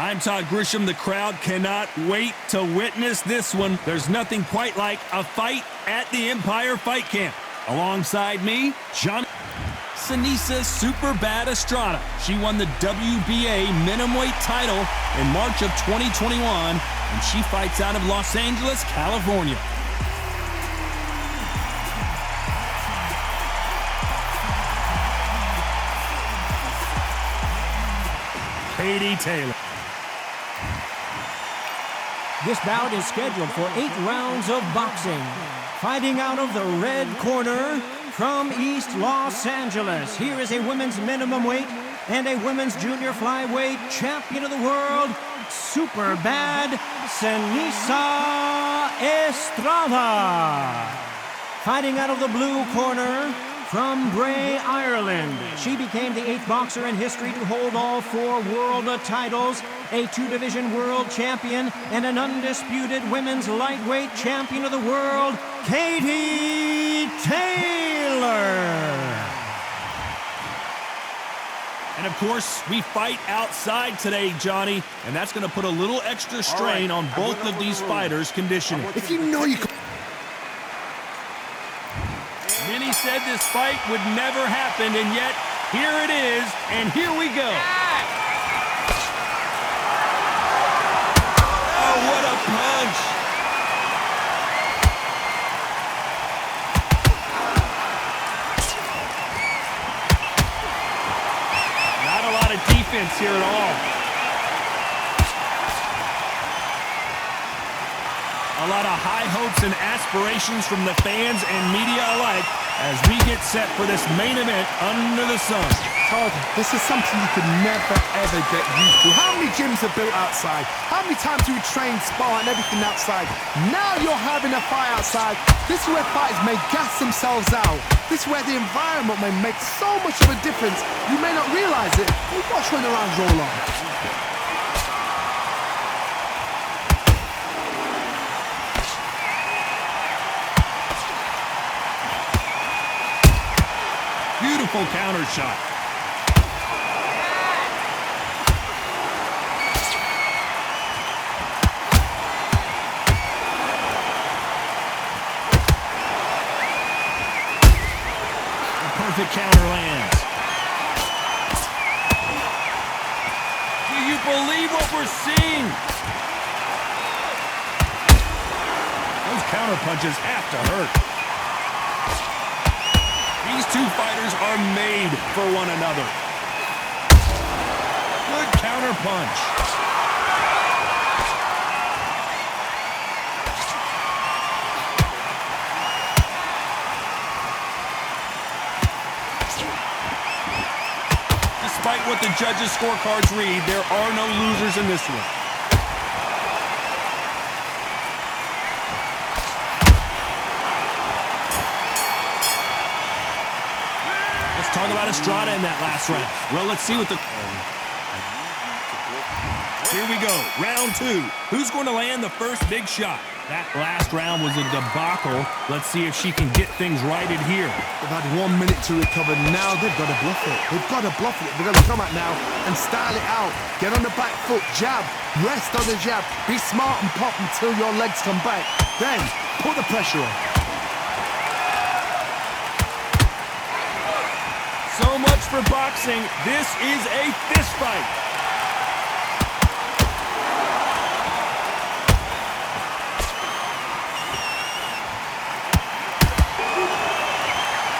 I'm Todd Grisham. The crowd cannot wait to witness this one. There's nothing quite like a fight at the Empire Fight Camp. Alongside me, Johnny Seniesa Superbad Estrada. She won the WBA minimum title in March of 2021, and she fights out of Los Angeles, California. Katie Taylor. This bout is scheduled for 8 rounds of boxing. Fighting out of the red corner from East Los Angeles, here is a women's minimum weight and a women's junior flyweight champion of the world, Superbad Seniesa Estrada. Fighting out of the blue corner from Bray, Ireland, she became the 8th boxer in history to hold all 4 world titles, a 2-division world champion, and an undisputed women's lightweight champion of the world, Katie Taylor. And of course, we fight outside today, Johnny, and that's going to put a little extra strain on both of these fighters' conditioning. If you know you can... Many said this fight would never happen, and yet here it is, and here we go. Oh, what a punch! Not a lot of defense here at all. A lot of high hopes and aspirations from the fans and media alike as we get set for this main event under the sun. Todd, this is something you could never, ever get used to. How many gyms are built outside? How many times do we train, spar, and everything outside? Now you're having a fight outside. This is where fighters may gas themselves out. This is where the environment may make so much of a difference. You may not realize it. You watch when the rounds roll on. Beautiful counter shot. A perfect counter lands. Do you believe what we're seeing? Those counter punches have to hurt. These two fighters are made for one another. Good counter punch. Despite what the judges' scorecards read, there are no losers in this one. Talk about Estrada in that last round. Well, let's see what the... Here we go, round 2. Who's going to land the first big shot? That last round was a debacle. Let's see if she can get things righted here. They've had 1 minute to recover. Now they've got to bluff it. They've got to bluff it. They've got to come out now and style it out. Get on the back foot, jab, rest on the jab. Be smart and pop until your legs come back. Then, put the pressure on. So much for boxing. This is a fist fight.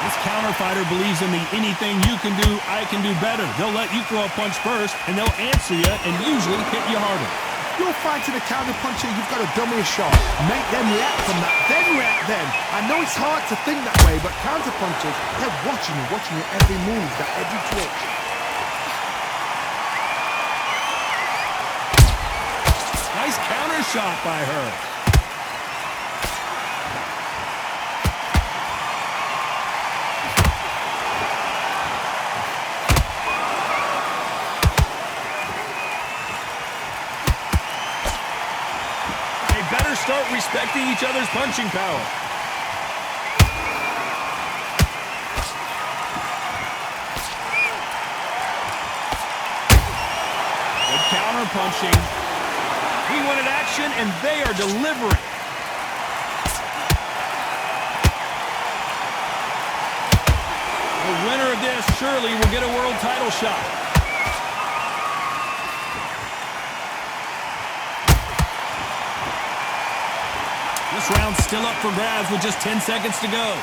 This counter fighter believes in the anything you can do, I can do better. They'll let you throw a punch first, and they'll answer you and usually hit you harder. You're fighting a counter puncher, you've got to dummy a shot. Make them react from that, then react then. I know it's hard to think that way, but counter punchers, they're watching you every move, that every twitch. Nice counter shot by her. Start respecting each other's punching power. Good counter punching. He wanted action, and they are delivering. The winner of this surely will get a world title shot. This round's still up for grabs with just 10 seconds to go.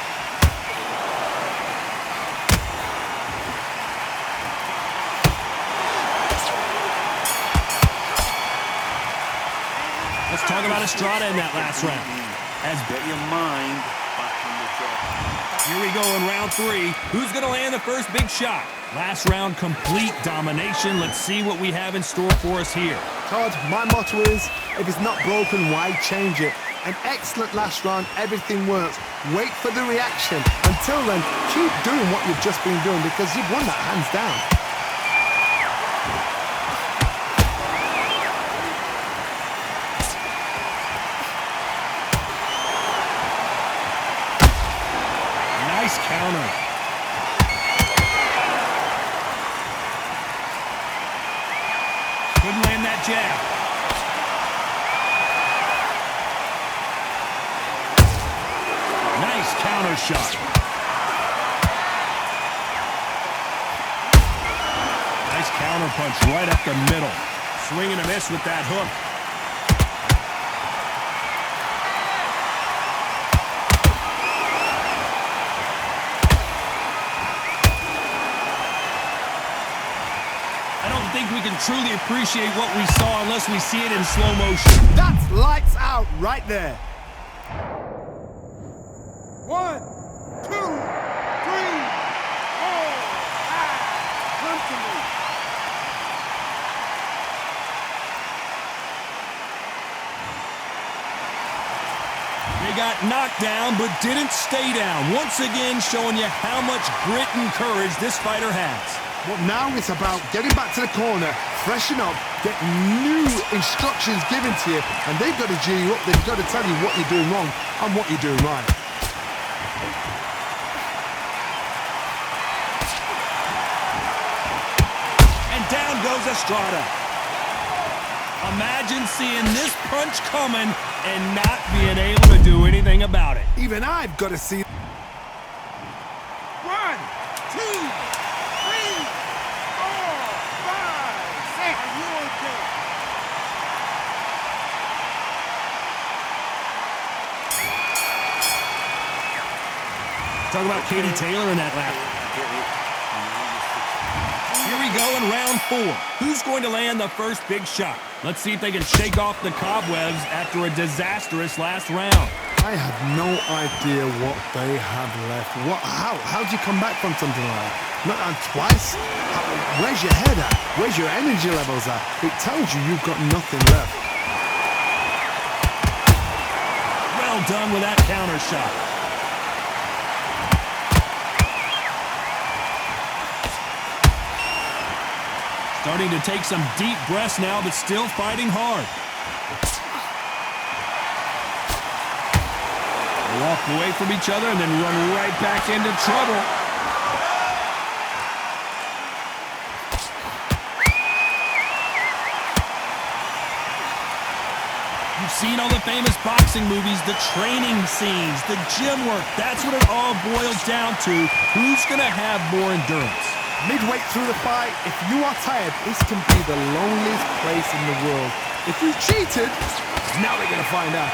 Let's talk about Estrada in that last round. Get your mind back on the job. Here we go in round 3. Who's going to land the first big shot? Last round, complete domination. Let's see what we have in store for us here. Todd, my motto is, if it's not broken, why change it? An excellent last round, everything works. Wait for the reaction. Until then, keep doing what you've just been doing because you've won that hands down. Nice counter. Couldn't land that jab. Nice counter shot. Nice counter punch right up the middle. Swing and a miss with that hook. I don't think we can truly appreciate what we saw unless we see it in slow motion. That's lights out right there. 1, 2, 3, 4, 5. Come to me. They got knocked down but didn't stay down. Once again showing you how much grit and courage this fighter has. But now it's about getting back to the corner, freshen up, get new instructions given to you, and they've got to G you up, they've got to tell you what you're doing wrong and what you're doing right. And down goes Estrada. Imagine seeing this punch coming and not being able to do anything about it. Even I've got to see. 1, 2, 3, 4, 5, 6. Are you okay? Talk about Katie Taylor in that lap. Here we go in round 4. Who's going to land the first big shot? Let's see if they can shake off the cobwebs after a disastrous last round. I have no idea what they have left. How'd you come back from something like that? Not twice? Where's your head at? Where's your energy levels at? It tells you you've got nothing left. Well done with that counter shot. Starting to take some deep breaths now, but still fighting hard. They walk away from each other and then run right back into trouble. You've seen all the famous boxing movies, the training scenes, the gym work. That's what it all boils down to. Who's going to have more endurance? Midway through the fight, if you are tired, this can be the loneliest place in the world. If you cheated, now they're going to find out.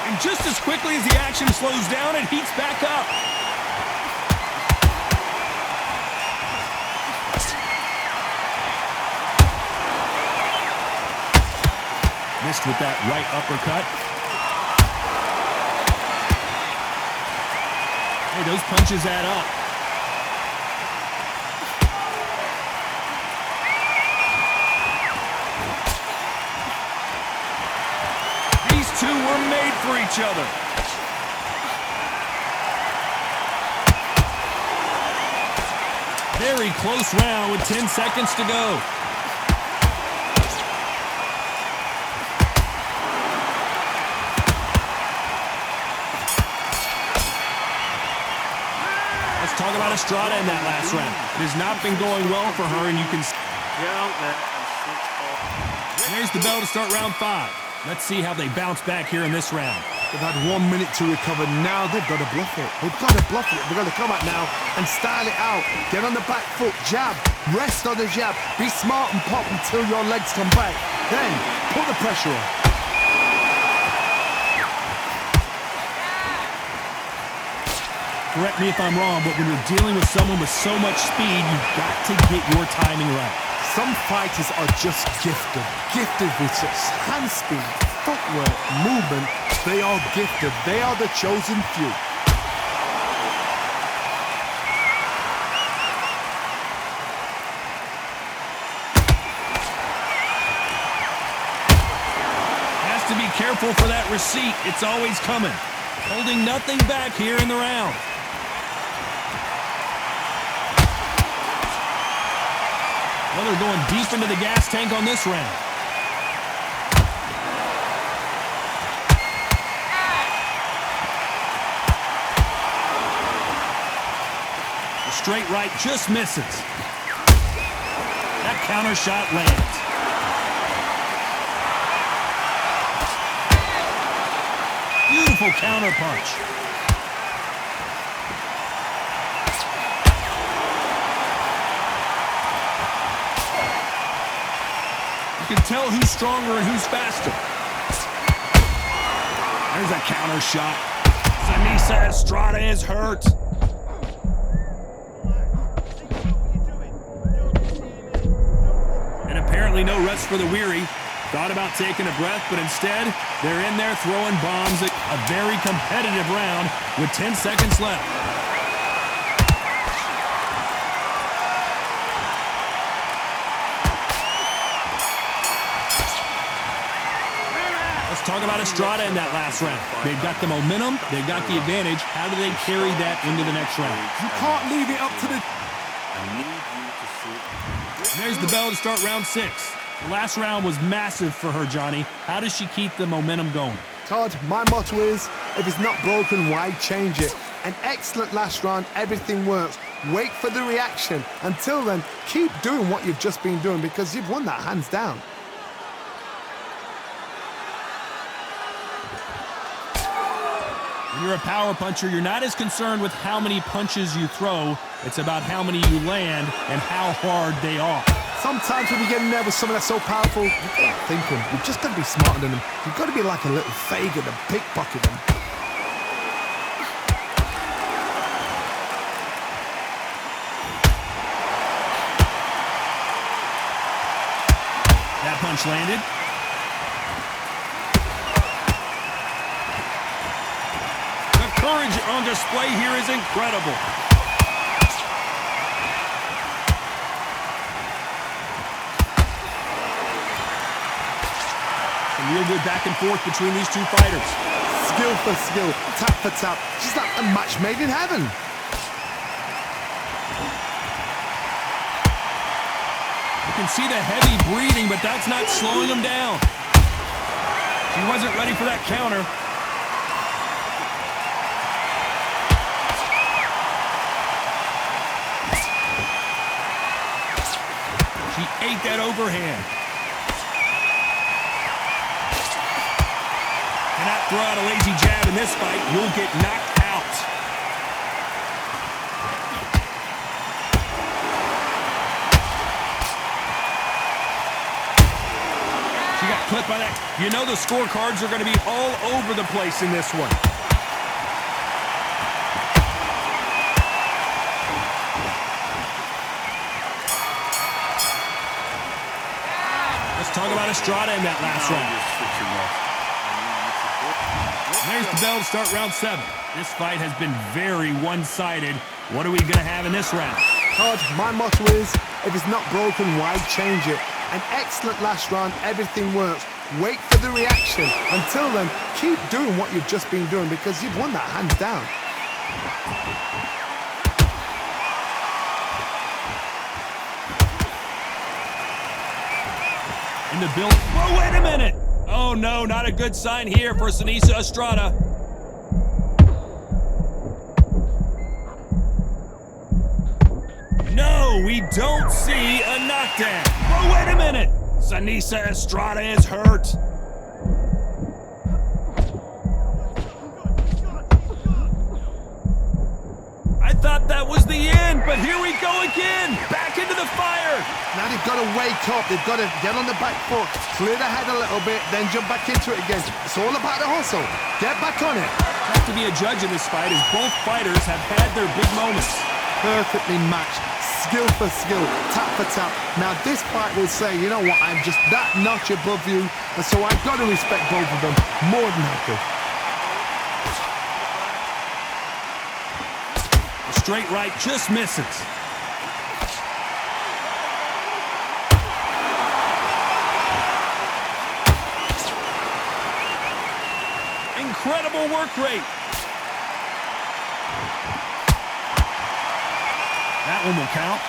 And just as quickly as the action slows down, it heats back up. Missed with that right uppercut. Hey, those punches add up. These two were made for each other. Very close round with 10 seconds to go. Talk talk about Estrada in that last round. It has not been going well for her, and you can... Get out there and switch off. There's the bell to start round 5. Let's see how they bounce back here in this round. They've had 1 minute to recover. Now they've got to bluff it. They've got to bluff it. They've got to come out now and style it out. Get on the back foot, jab, rest on the jab. Be smart and pop until your legs come back. Then put the pressure on. Correct me if I'm wrong, but when you're dealing with someone with so much speed, you've got to get your timing right. Some fighters are just gifted with such hand speed, footwork, movement. They are gifted. They are the chosen few. Has to be careful for that receipt. It's always coming. Holding nothing back here in the round. Well, they're going deep into the gas tank on this round. The straight right just misses. That counter shot lands. Beautiful counter punch. You can tell who's stronger and who's faster. There's a counter shot. Seniesa Estrada is hurt. And apparently no rest for the weary. Thought about taking a breath, but instead, they're in there throwing bombs. A very competitive round with 10 seconds left. Let's talk about Estrada in that last round. They've got the momentum, they've got the advantage. How do they carry that into the next round? You can't leave it up to the... I need you to sit. And there's the bell to start round 6. The last round was massive for her, Johnny. How does she keep the momentum going? Todd, my motto is, if it's not broken, why change it? An excellent last round, everything works. Wait for the reaction. Until then, keep doing what you've just been doing because you've won that hands down. When you're a power puncher, you're not as concerned with how many punches you throw. It's about how many you land and how hard they are. Sometimes when you get in there with someone that's so powerful, you've got to think them. You've just got to be smarter than them. You've got to be like a little Fagin and pickpocket them. That punch landed. The courage on display here is incredible. Some real good back and forth between these two fighters. Skill for skill, tap for tap. Just like a match made in heaven. You can see the heavy breathing, but that's not slowing him down. She wasn't ready for that counter. She ate that overhand. Cannot throw out a lazy jab in this fight. You'll get knocked out. She got clipped by that. You know the scorecards are going to be all over the place in this one. Let's talk about Estrada in that last round. You're switching off. There's the bell to start round 7. This fight has been very one-sided. What are we going to have in this round? Todd, my motto is, if it's not broken, why change it? An excellent last round, everything works. Wait for the reaction. Until then, keep doing what you've just been doing because you've won that hands down. In the build. Whoa, wait a minute! Oh no, not a good sign here for Seniesa Estrada. No, we don't see a knockdown. But wait a minute. Seniesa Estrada is hurt. I thought that was the end, but here we go again. Back into the fire. Now they've got to wake up. They've got to get on the back foot, clear the head a little bit, then jump back into it again. It's all about the hustle. Get back on it. Have to be a judge in this fight as both fighters have had their big moments. Perfectly matched. Skill for skill, tap for tap. Now this fight will say, you know what, I'm just that notch above you, and so I've got to respect both of them more than happy. The straight right just misses. Incredible work rate. That one will count.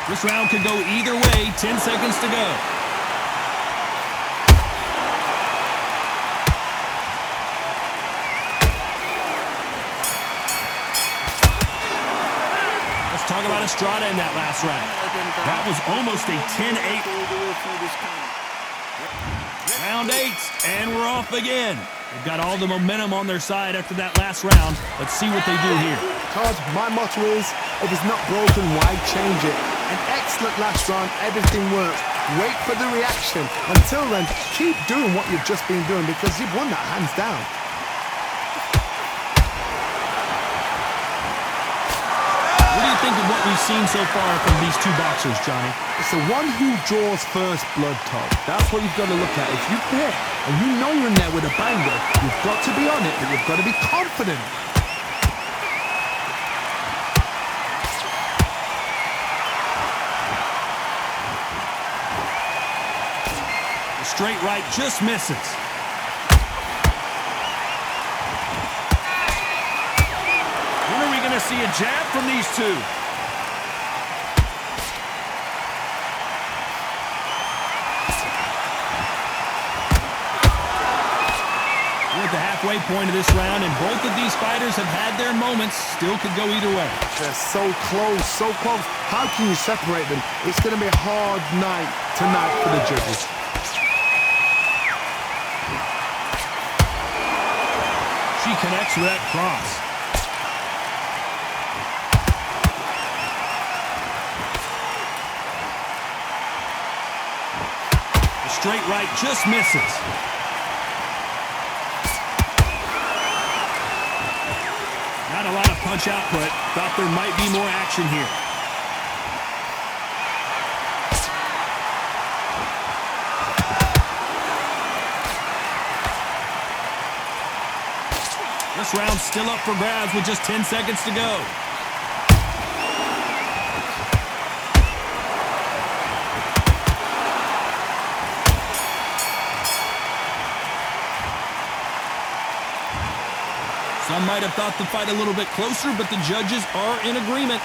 This round could go either way. 10 seconds to go. Let's talk about Estrada in that last round. That was almost a 10-8. Round 8, and we're off again. They've got all the momentum on their side after that last round. Let's see what they do here. Todd, my motto is, if it's not broken, why change it? An excellent last round, everything works. Wait for the reaction. Until then, keep doing what you've just been doing because you've won that hands down. What do you think of what we've seen so far from these two boxers, Johnny? It's the one who draws first blood, Todd. That's what you've got to look at. If you hit and you know you're in there with a banger, you've got to be on it, but you've got to be confident. Straight right just misses. When are we going to see a jab from these two? We're at the halfway point of this round, and both of these fighters have had their moments. Still could go either way. They're so close, so close. How can you separate them? It's going to be a hard night tonight for the judges. She connects with that cross. The straight right just misses. Not a lot of punch output. Thought there might be more action here. This round's still up for grabs with just 10 seconds to go. Some might have thought the fight a little bit closer, but the judges are in agreement.